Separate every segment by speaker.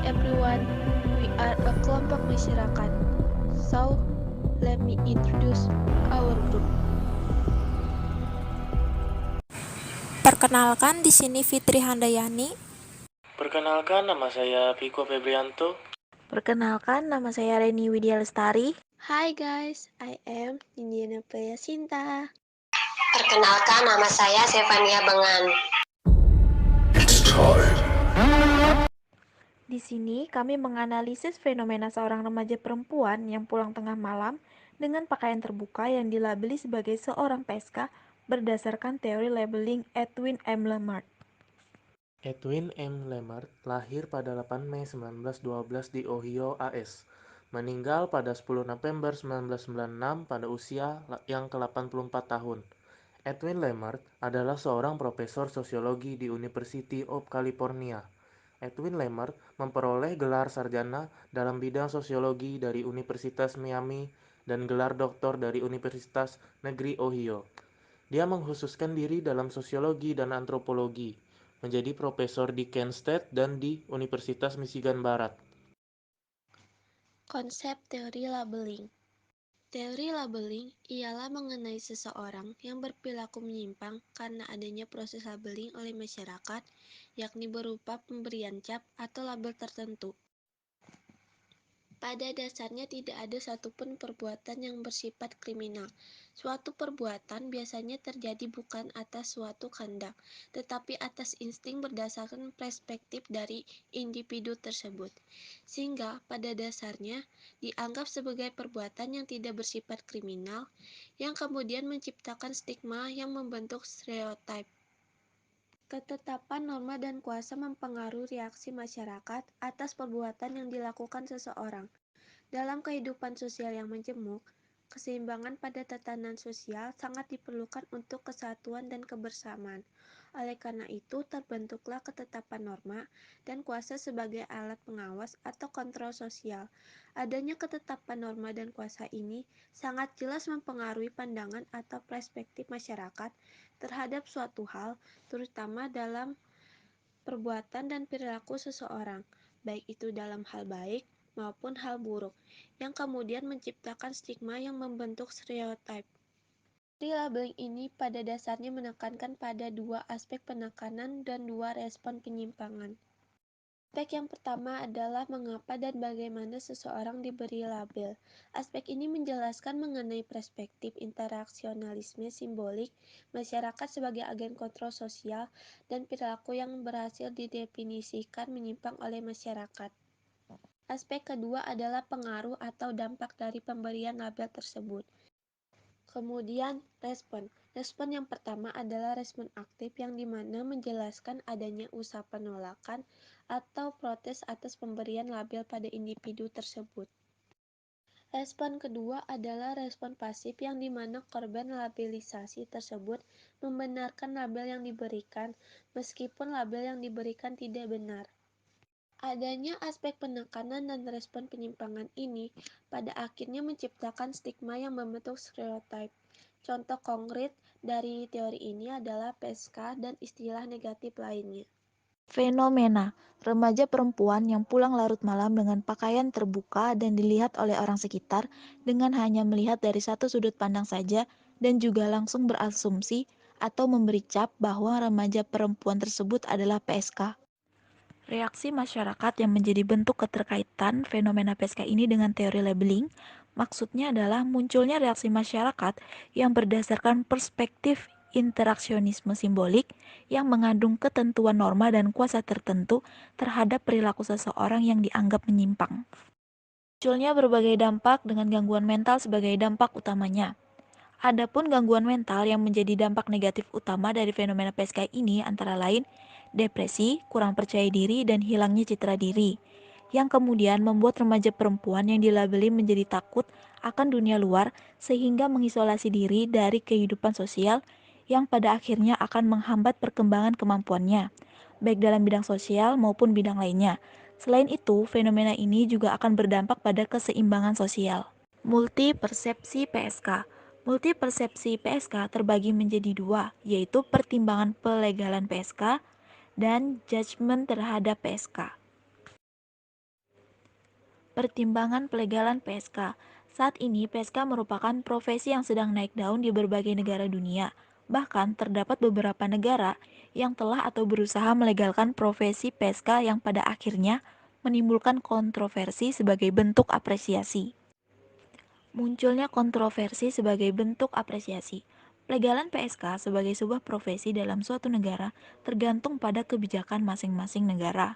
Speaker 1: everyone, we are a kelompok masyarakat. So, let me introduce our group.
Speaker 2: Perkenalkan, di sini Fitri Handayani.
Speaker 3: Perkenalkan, nama saya Piko Febrianto.
Speaker 2: Perkenalkan, nama saya Reni Widya Lestari.
Speaker 1: Hi guys, I am Indiana Playa Sinta.
Speaker 4: Perkenalkan, nama saya Stefania Bengan.
Speaker 2: Di sini kami menganalisis fenomena seorang remaja perempuan yang pulang tengah malam dengan pakaian terbuka yang dilabeli sebagai seorang PSK berdasarkan teori labeling Edwin M. Lemert.
Speaker 3: Edwin M. Lemert lahir pada 8 Mei 1912 di Ohio, AS. Meninggal pada 10 November 1996 pada usia yang ke-84 tahun. Edwin Lemert adalah seorang profesor sosiologi di University of California. Edwin Lemert memperoleh gelar sarjana dalam bidang sosiologi dari Universitas Miami dan gelar doktor dari Universitas Negeri Ohio. Dia mengkhususkan diri dalam sosiologi dan antropologi, menjadi profesor di Kent State dan di Universitas Michigan Barat.
Speaker 1: Konsep teori labeling. Teori labeling ialah mengenai seseorang yang berperilaku menyimpang karena adanya proses labeling oleh masyarakat, yakni berupa pemberian cap atau label tertentu. Pada dasarnya tidak ada satupun perbuatan yang bersifat kriminal. Suatu perbuatan biasanya terjadi bukan atas suatu kehendak, tetapi atas insting berdasarkan perspektif dari individu tersebut. Sehingga pada dasarnya dianggap sebagai perbuatan yang tidak bersifat kriminal, yang kemudian menciptakan stigma yang membentuk stereotip. Ketetapan norma dan kuasa mempengaruhi reaksi masyarakat atas perbuatan yang dilakukan seseorang. Dalam kehidupan sosial yang majemuk, keseimbangan pada tatanan sosial sangat diperlukan untuk kesatuan dan kebersamaan. Oleh karena itu, terbentuklah ketetapan norma dan kuasa sebagai alat pengawas atau kontrol sosial. Adanya ketetapan norma dan kuasa ini sangat jelas mempengaruhi pandangan atau perspektif masyarakat terhadap suatu hal, terutama dalam perbuatan dan perilaku seseorang, baik itu dalam hal baik maupun hal buruk, yang kemudian menciptakan stigma yang membentuk stereotip. Teori labeling ini pada dasarnya menekankan pada dua aspek penekanan dan dua respon penyimpangan. Aspek yang pertama adalah mengapa dan bagaimana seseorang diberi label. Aspek ini menjelaskan mengenai perspektif interaksionalisme simbolik, masyarakat sebagai agen kontrol sosial, dan perilaku yang berhasil didefinisikan menyimpang oleh masyarakat. Aspek kedua adalah pengaruh atau dampak dari pemberian label tersebut. Kemudian, respon. Respon yang pertama adalah respon aktif yang dimana menjelaskan adanya usaha penolakan atau protes atas pemberian label pada individu tersebut. Respon kedua adalah respon pasif yang dimana korban labelisasi tersebut membenarkan label yang diberikan meskipun label yang diberikan tidak benar. Adanya aspek penekanan dan respon penyimpangan ini pada akhirnya menciptakan stigma yang membentuk stereotip. Contoh konkret dari teori ini adalah PSK dan istilah negatif lainnya.
Speaker 2: Fenomena remaja perempuan yang pulang larut malam dengan pakaian terbuka dan dilihat oleh orang sekitar dengan hanya melihat dari satu sudut pandang saja dan juga langsung berasumsi atau memberi cap bahwa remaja perempuan tersebut adalah PSK. Reaksi masyarakat yang menjadi bentuk keterkaitan fenomena PSK ini dengan teori labeling, maksudnya adalah munculnya reaksi masyarakat yang berdasarkan perspektif interaksionisme simbolik yang mengandung ketentuan norma dan kuasa tertentu terhadap perilaku seseorang yang dianggap menyimpang. Munculnya berbagai dampak dengan gangguan mental sebagai dampak utamanya. Adapun gangguan mental yang menjadi dampak negatif utama dari fenomena PSK ini antara lain depresi, kurang percaya diri, dan hilangnya citra diri, yang kemudian membuat remaja perempuan yang dilabeli menjadi takut akan dunia luar sehingga mengisolasi diri dari kehidupan sosial yang pada akhirnya akan menghambat perkembangan kemampuannya, baik dalam bidang sosial maupun bidang lainnya. Selain itu, fenomena ini juga akan berdampak pada keseimbangan sosial. Multi-persepsi PSK. Multi-persepsi PSK terbagi menjadi dua, yaitu pertimbangan pelegalan PSK dan judgement terhadap PSK. Pertimbangan pelegalan PSK. Saat ini, PSK merupakan profesi yang sedang naik daun di berbagai negara dunia. Bahkan, terdapat beberapa negara yang telah atau berusaha melegalkan profesi PSK yang pada akhirnya menimbulkan kontroversi sebagai bentuk apresiasi. Munculnya kontroversi sebagai bentuk apresiasi. Pelegalan PSK sebagai sebuah profesi dalam suatu negara tergantung pada kebijakan masing-masing negara.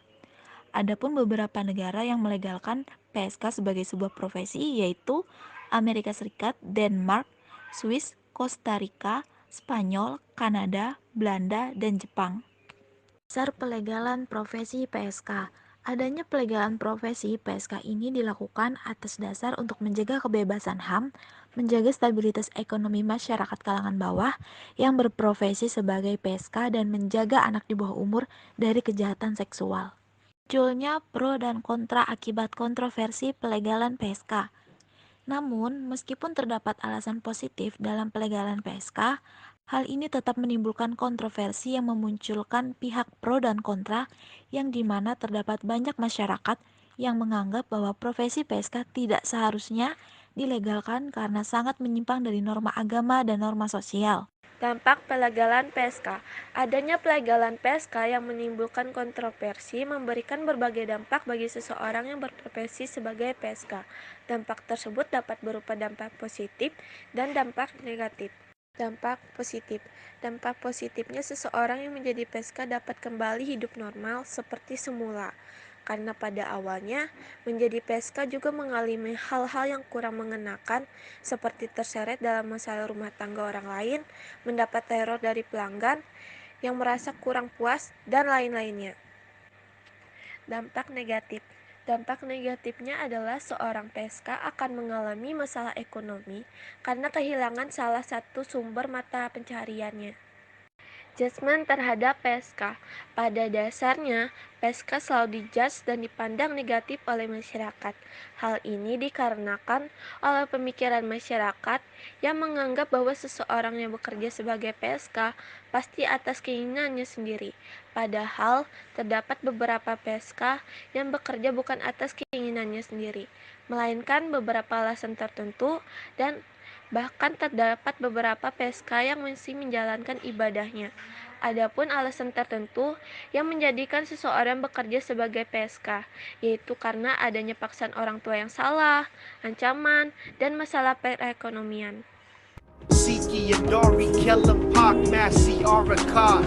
Speaker 2: Adapun beberapa negara yang melegalkan PSK sebagai sebuah profesi yaitu Amerika Serikat, Denmark, Swiss, Kosta Rika, Spanyol, Kanada, Belanda, dan Jepang. Dasar pelegalan profesi PSK. Adanya pelegalan profesi PSK ini dilakukan atas dasar untuk menjaga kebebasan HAM, menjaga stabilitas ekonomi masyarakat kalangan bawah yang berprofesi sebagai PSK dan menjaga anak di bawah umur dari kejahatan seksual. Munculnya pro dan kontra akibat kontroversi pelegalan PSK. Namun, meskipun terdapat alasan positif dalam pelegalan PSK, hal ini tetap menimbulkan kontroversi yang memunculkan pihak pro dan kontra, yang dimana terdapat banyak masyarakat yang menganggap bahwa profesi PSK tidak seharusnya dilegalkan karena sangat menyimpang dari norma agama dan norma sosial.
Speaker 1: Dampak pelegalan PSK. Adanya pelegalan PSK yang menimbulkan kontroversi memberikan berbagai dampak bagi seseorang yang berprofesi sebagai PSK. Dampak tersebut dapat berupa dampak positif dan dampak negatif. Dampak positif. Dampak positifnya seseorang yang menjadi PSK dapat kembali hidup normal seperti semula. Karena pada awalnya menjadi PSK juga mengalami hal-hal yang kurang mengenakan seperti terseret dalam masalah rumah tangga orang lain, mendapat teror dari pelanggan yang merasa kurang puas, dan lain-lainnya. Dampak negatif. Dampak negatifnya adalah seorang PSK akan mengalami masalah ekonomi karena kehilangan salah satu sumber mata pencahariannya. Judgement terhadap PSK. Pada dasarnya, PSK selalu dijudge dan dipandang negatif oleh masyarakat. Hal ini dikarenakan oleh pemikiran masyarakat yang menganggap bahwa seseorang yang bekerja sebagai PSK pasti atas keinginannya sendiri. Padahal, terdapat beberapa PSK yang bekerja bukan atas keinginannya sendiri, melainkan beberapa alasan tertentu, dan bahkan terdapat beberapa PSK yang masih menjalankan ibadahnya. Adapun alasan tertentu yang menjadikan seseorang bekerja sebagai PSK, yaitu karena adanya paksaan orang tua yang salah, ancaman, dan masalah perekonomian.
Speaker 5: Siki and Dory, Kellum Park, Massey, Orakat.